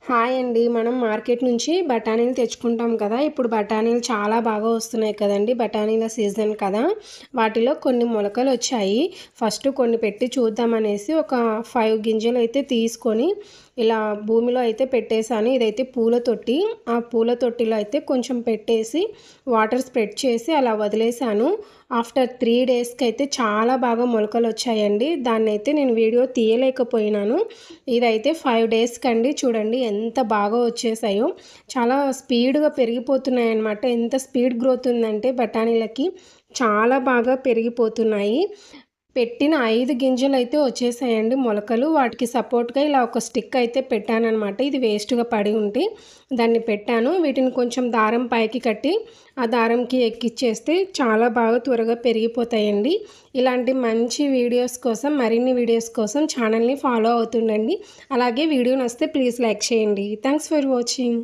Hi అండి. మనం market నుంచి బఠానీలు తెచ్చుకుంటాం కదా! ఇప్పుడు బఠానీలు చాలా బాగా వస్తున్నాయి కదండీ! బఠానీల సీజన్ కదా! వాటిలో కొన్ని మొలకలొచ్చాయి. ఫస్ట్ కొన్ని పెట్టి చూద్దామనేసి ఒక 5 గింజలైతే తీసుకొని ఇలా భూమిలో అయితే పెట్టేశాను. ఇదైతే పూల తొట్టి. ఆ పూల తొట్టిలో అయితే కొంచెం పెట్టేసి వాటర్ స్ప్రెడ్ చేసి అలా వదిలేశాను. ఆఫ్టర్ 3 డేస్‌కి అయితే చాలా బాగా మొలకలొచ్చాయండి. దాన్నైతే నేను వీడియో తీయలేకపోయినాను. ఇదైతే 5 డేస్‌కండి చూడండి ఎంత బాగా వచ్చేసాయో. చాలా స్పీడ్‌గా పెరిగిపోతున్నాయన్నమాట. ఎంత స్పీడ్ గ్రోత్ ఉందంటే బఠానీలకి చాలా బాగా పెరిగిపోతున్నాయి. పెట్టిన 5 గింజలైతే వచ్చేసాయండి మొలకలు. వాటికి సపోర్ట్‌గా ఇలా ఒక స్టిక్ అయితే పెట్టాననమాట. ఇది వేస్ట్‌గా పడి ఉంటే దాన్ని పెట్టాను. వీటిని కొంచెం దారం పైకి కట్టి ఆ దారంకి ఎక్కిచ్చేస్తే చాలా బాగా త్వరగా పెరిగిపోతాయండి. ఇలాంటి మంచి వీడియోస్ కోసం మరిన్ని వీడియోస్ కోసం ఛానల్‌ని ఫాలో అవుతుండండి. అలాగే వీడియో నచ్చితే ప్లీజ్ లైక్ చేయండి. Thanks for watching.